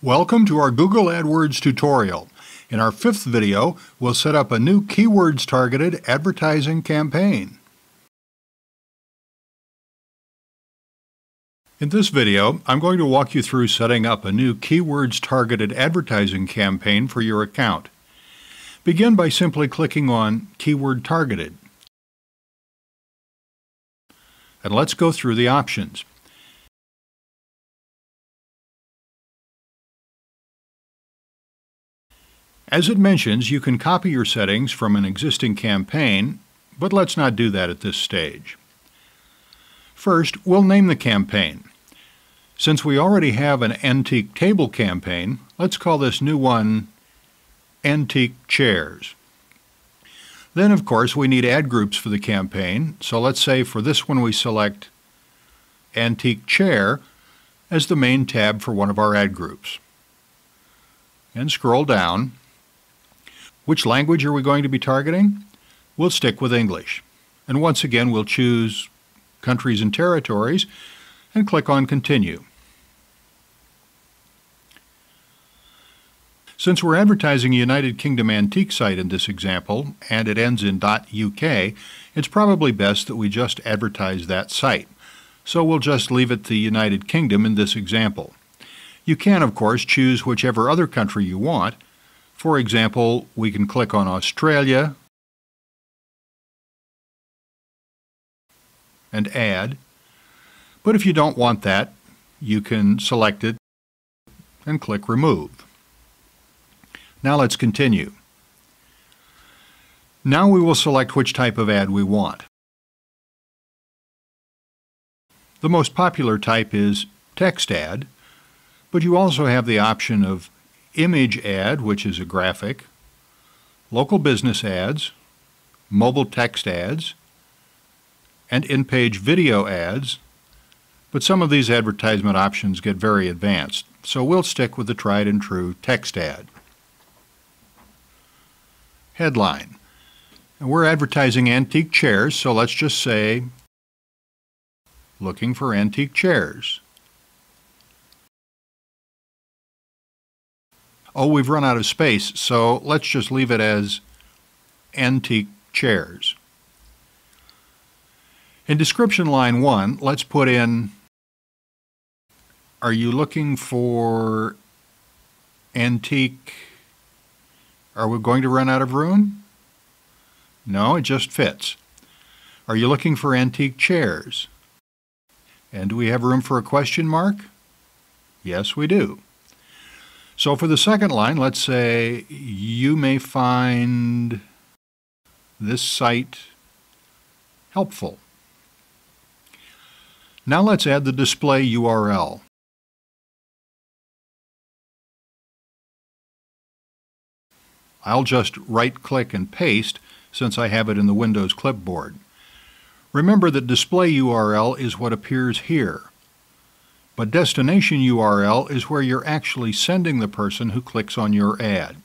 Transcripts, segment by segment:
Welcome to our Google AdWords tutorial. In our fifth video, we'll set up a new keywords-targeted advertising campaign. In this video, I'm going to walk you through setting up a new keywords-targeted advertising campaign for your account. Begin by simply clicking on Keyword Targeted. And let's go through the options. As it mentions, you can copy your settings from an existing campaign, but let's not do that at this stage. First, we'll name the campaign. Since we already have an antique table campaign, let's call this new one Antique Chairs. Then, of course, we need ad groups for the campaign, so let's say for this one we select Antique Chair as the main tab for one of our ad groups. And scroll down. Which language are we going to be targeting? We'll stick with English. And once again, we'll choose Countries and Territories and click on Continue. Since we're advertising a United Kingdom antique site in this example, and it ends in .uk, it's probably best that we just advertise that site. So we'll just leave it the United Kingdom in this example. You can, of course, choose whichever other country you want. For example, we can click on Australia and add, but if you don't want that, you can select it and click Remove. Now let's continue. Now we will select which type of ad we want. The most popular type is text ad, but you also have the option of image ad, which is a graphic, local business ads, mobile text ads, and in-page video ads, but some of these advertisement options get very advanced, so we'll stick with the tried and true text ad. Headline. And we're advertising antique chairs, so let's just say, looking for antique chairs. Oh, we've run out of space, so let's just leave it as antique chairs. In description line 1, let's put in, are you looking for antique? Are we going to run out of room? No, it just fits. Are you looking for antique chairs? And do we have room for a question mark? Yes, we do. So for the second line, let's say you may find this site helpful. Now let's add the display URL. I'll just right-click and paste since I have it in the Windows clipboard. Remember that display URL is what appears here. But destination URL is where you're actually sending the person who clicks on your ad.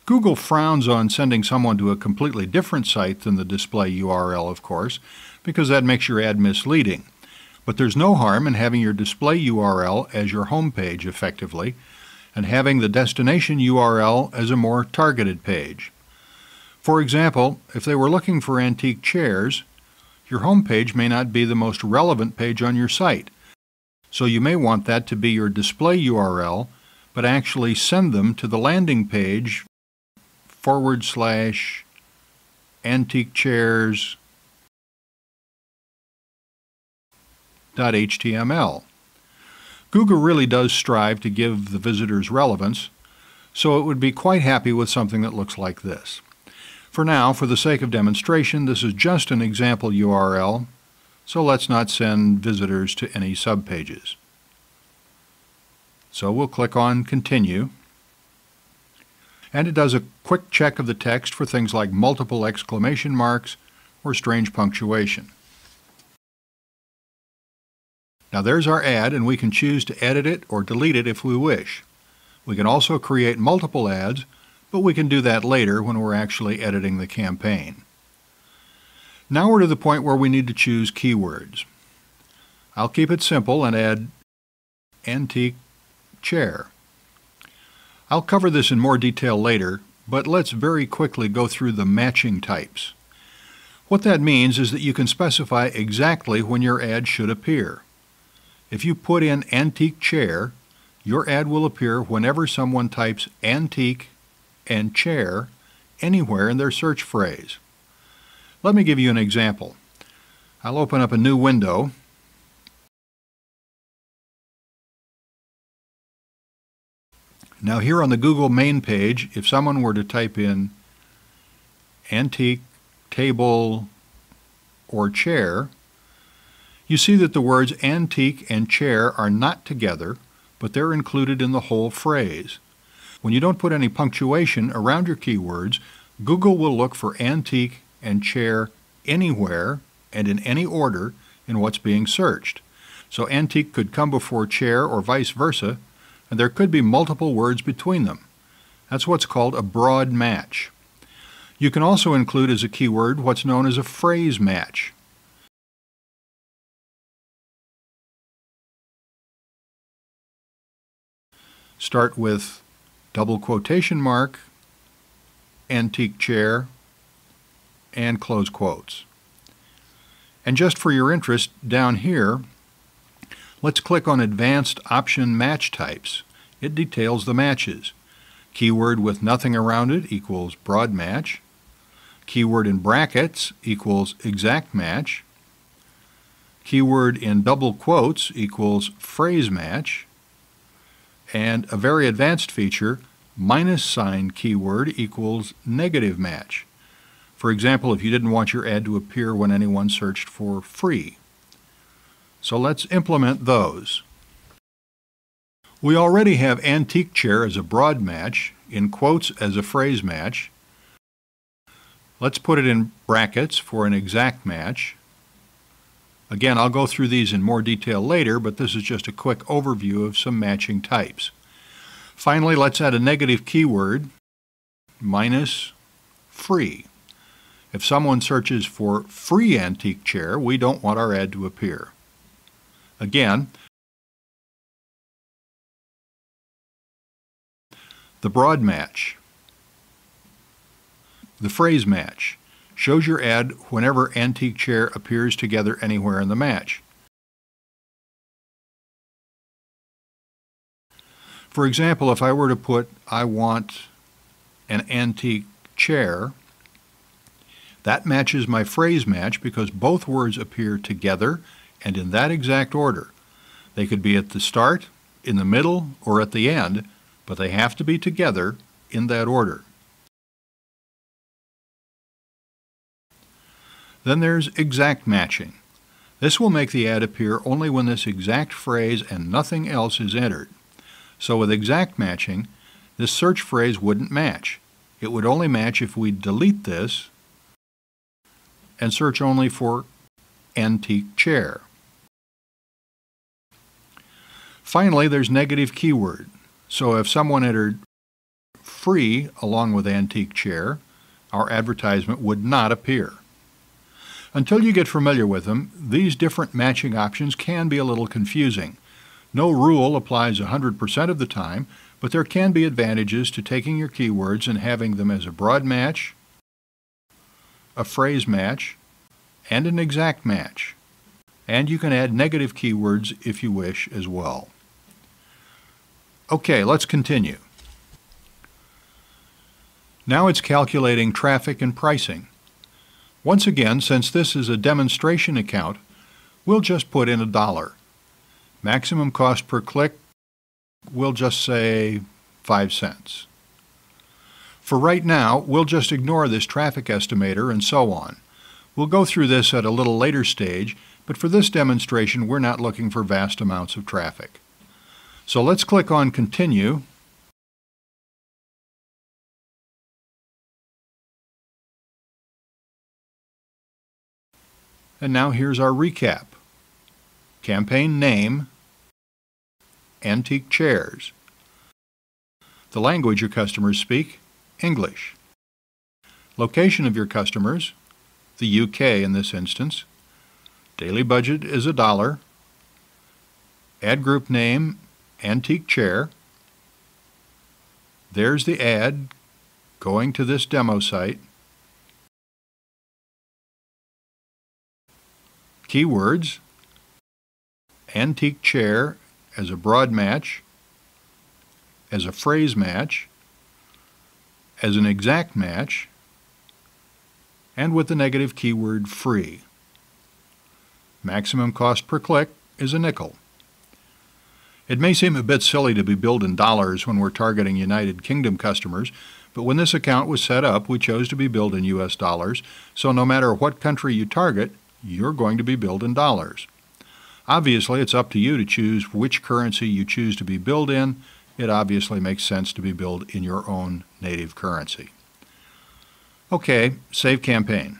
Google frowns on sending someone to a completely different site than the display URL, of course, because that makes your ad misleading. But there's no harm in having your display URL as your home page effectively, and having the destination URL as a more targeted page. For example, if they were looking for antique chairs, your home page may not be the most relevant page on your site. So you may want that to be your display URL, but actually send them to the landing page /antiquechairs.html. Google really does strive to give the visitors relevance, so it would be quite happy with something that looks like this. For now, for the sake of demonstration, this is just an example URL, so let's not send visitors to any subpages. So we'll click on Continue, and it does a quick check of the text for things like multiple exclamation marks or strange punctuation. Now there's our ad, and we can choose to edit it or delete it if we wish. We can also create multiple ads, but we can do that later when we're actually editing the campaign. Now we're to the point where we need to choose keywords. I'll keep it simple and add antique chair. I'll cover this in more detail later, but let's very quickly go through the matching types. What that means is that you can specify exactly when your ad should appear. If you put in antique chair, your ad will appear whenever someone types antique and chair anywhere in their search phrase. Let me give you an example. I'll open up a new window. Now here on the Google main page, if someone were to type in antique, table, or chair, you see that the words antique and chair are not together, but they're included in the whole phrase. When you don't put any punctuation around your keywords, Google will look for antique and chair anywhere and in any order in what's being searched. So antique could come before chair or vice versa, and there could be multiple words between them. That's what's called a broad match. You can also include as a keyword what's known as a phrase match. Start with double quotation mark, antique chair, and close quotes. And just for your interest, down here, let's click on Advanced Option Match Types. It details the matches. Keyword with nothing around it equals broad match. Keyword in brackets equals exact match. Keyword in double quotes equals phrase match. And a very advanced feature, minus sign keyword equals negative match. For example, if you didn't want your ad to appear when anyone searched for free. So let's implement those. We already have antique chair as a broad match, in quotes as a phrase match. Let's put it in brackets for an exact match. Again, I'll go through these in more detail later, but this is just a quick overview of some matching types. Finally, let's add a negative keyword, minus free. If someone searches for free antique chair, we don't want our ad to appear. Again, the broad match, the phrase match, shows your ad whenever antique chair appears together anywhere in the match. For example, if I were to put, I want an antique chair, that matches my phrase match because both words appear together and in that exact order. They could be at the start, in the middle, or at the end, but they have to be together in that order. Then there's exact matching. This will make the ad appear only when this exact phrase and nothing else is entered. So with exact matching, this search phrase wouldn't match. It would only match if we delete this and search only for antique chair. Finally, there's negative keyword. So if someone entered free along with antique chair, our advertisement would not appear. Until you get familiar with them, these different matching options can be a little confusing. No rule applies 100% of the time, but there can be advantages to taking your keywords and having them as a broad match, a phrase match, and an exact match. And you can add negative keywords if you wish as well. Okay, let's continue. Now it's calculating traffic and pricing. Once again, since this is a demonstration account, we'll just put in $1. Maximum cost per click, we'll just say 5 cents. For right now, we'll just ignore this traffic estimator and so on. We'll go through this at a little later stage, but for this demonstration, we're not looking for vast amounts of traffic. So let's click on Continue. And now here's our recap. Campaign name, antique chairs. The language your customers speak, English. Location of your customers, the UK in this instance. Daily budget is $1. Ad group name, antique chair. There's the ad going to this demo site. Keywords, antique chair as a broad match, as a phrase match, as an exact match, and with the negative keyword free. Maximum cost per click is a nickel. It may seem a bit silly to be billed in dollars when we're targeting United Kingdom customers, but when this account was set up, we chose to be billed in US dollars, so no matter what country you target, you're going to be billed in dollars. Obviously, it's up to you to choose which currency you choose to be billed in. It obviously makes sense to be billed in your own native currency. Okay, save campaign.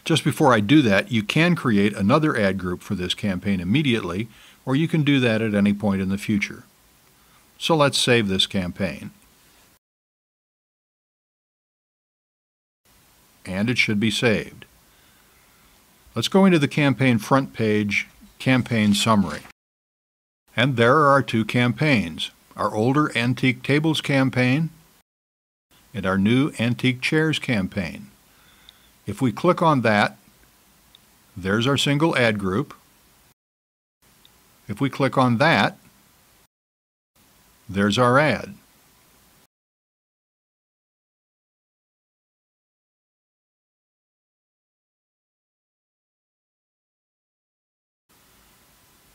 Just before I do that, you can create another ad group for this campaign immediately, or you can do that at any point in the future. So let's save this campaign. And it should be saved. Let's go into the campaign front page, campaign summary. And there are our two campaigns, our older antique tables campaign and our new antique chairs campaign. If we click on that, there's our single ad group. If we click on that, there's our ad.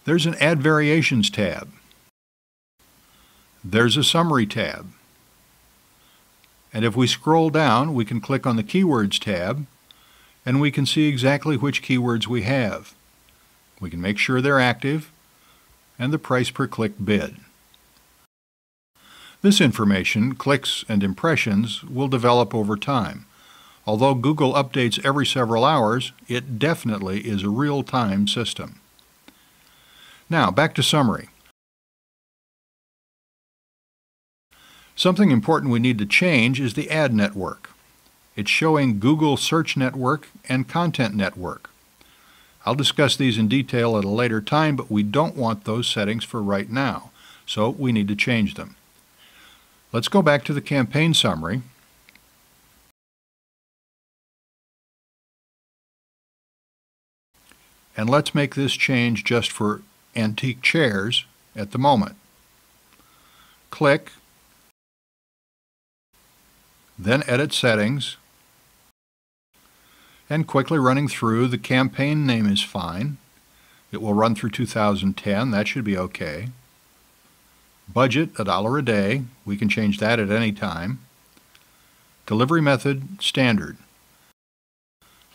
There's an Add Variations tab. There's a Summary tab. And if we scroll down, we can click on the Keywords tab, and we can see exactly which keywords we have. We can make sure they're active, and the price per click bid. This information, clicks and impressions, will develop over time. Although Google updates every several hours, it definitely is a real-time system. Now, back to summary. Something important we need to change is the ad network. It's showing Google Search Network and Content Network. I'll discuss these in detail at a later time, but we don't want those settings for right now, so we need to change them. Let's go back to the campaign summary. And let's make this change just for antique chairs at the moment. Click, then Edit Settings, and quickly running through, the campaign name is fine. It will run through 2010, that should be okay. Budget, $1 a day, we can change that at any time. Delivery method, standard.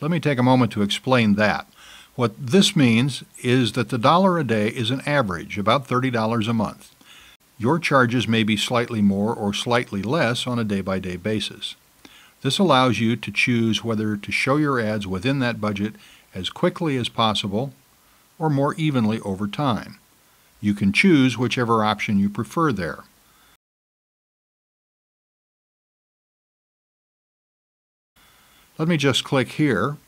Let me take a moment to explain that. What this means is that the $1 a day is an average, about $30 a month. Your charges may be slightly more or slightly less on a day-by-day basis. This allows you to choose whether to show your ads within that budget as quickly as possible or more evenly over time. You can choose whichever option you prefer there. Let me just click here,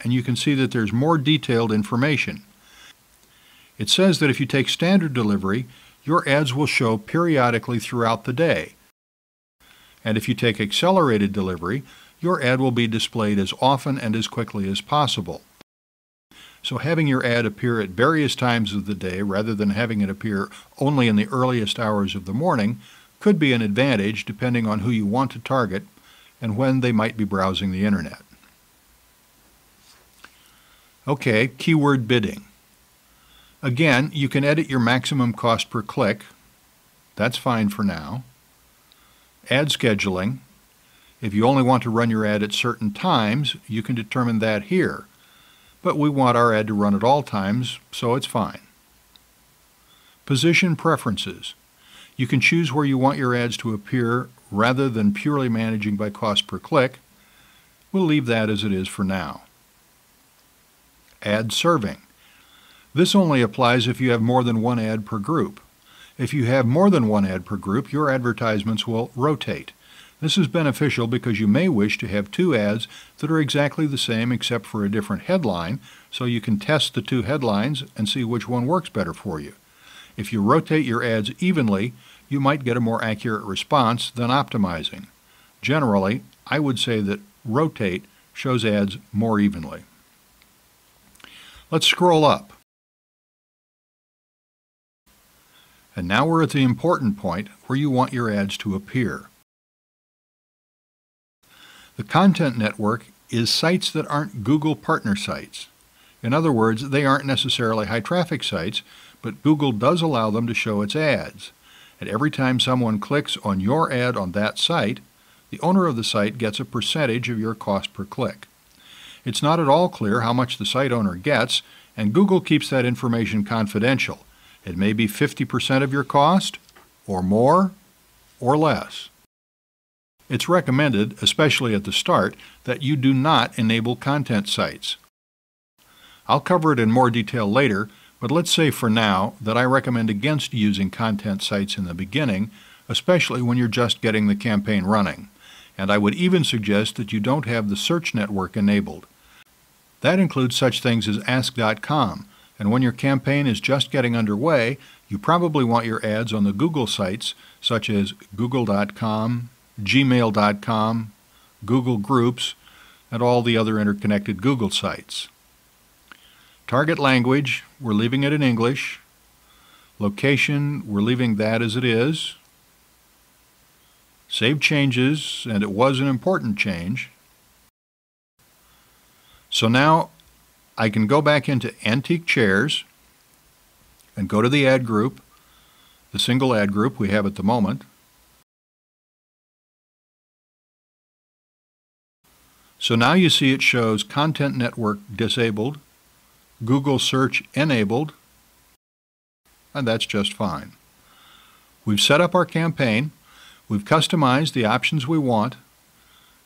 and you can see that there's more detailed information. It says that if you take standard delivery, your ads will show periodically throughout the day. And if you take accelerated delivery, your ad will be displayed as often and as quickly as possible. So having your ad appear at various times of the day rather than having it appear only in the earliest hours of the morning could be an advantage depending on who you want to target and when they might be browsing the internet. Okay, keyword bidding. Again, you can edit your maximum cost per click. That's fine for now. Ad scheduling. If you only want to run your ad at certain times, you can determine that here. But we want our ad to run at all times, so it's fine. Position preferences. You can choose where you want your ads to appear rather than purely managing by cost per click. We'll leave that as it is for now. Ad serving. This only applies if you have more than one ad per group. If you have more than one ad per group, your advertisements will rotate. This is beneficial because you may wish to have two ads that are exactly the same except for a different headline, so you can test the two headlines and see which one works better for you. If you rotate your ads evenly, you might get a more accurate response than optimizing. Generally, I would say that rotate shows ads more evenly. Let's scroll up. And now we're at the important point where you want your ads to appear. The content network is sites that aren't Google partner sites. In other words, they aren't necessarily high traffic sites, but Google does allow them to show its ads. And every time someone clicks on your ad on that site, the owner of the site gets a percentage of your cost per click. It's not at all clear how much the site owner gets, and Google keeps that information confidential. It may be 50% of your cost, or more, or less. It's recommended, especially at the start, that you do not enable content sites. I'll cover it in more detail later, but let's say for now that I recommend against using content sites in the beginning, especially when you're just getting the campaign running. And I would even suggest that you don't have the search network enabled. That includes such things as Ask.com, and when your campaign is just getting underway, you probably want your ads on the Google sites such as Google.com, Gmail.com, Google Groups, and all the other interconnected Google sites. Target language, we're leaving it in English. Location, we're leaving that as it is. Save changes, and it was an important change. So now I can go back into Antique Chairs and go to the ad group, the single ad group we have at the moment. So now you see it shows Content Network disabled, Google Search enabled, and that's just fine. We've set up our campaign, we've customized the options we want,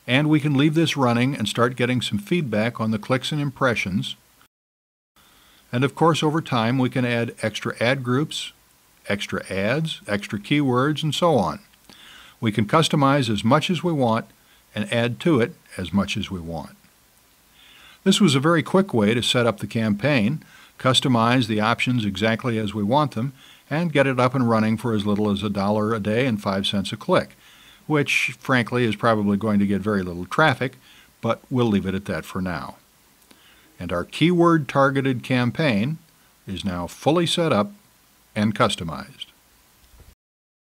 and we can leave this running and start getting some feedback on the clicks and impressions. And of course, over time, we can add extra ad groups, extra ads, extra keywords, and so on. We can customize as much as we want and add to it as much as we want. This was a very quick way to set up the campaign, customize the options exactly as we want them, and get it up and running for as little as $1 a day and 5 cents a click, which frankly is probably going to get very little traffic, but we'll leave it at that for now. And our keyword targeted campaign is now fully set up and customized.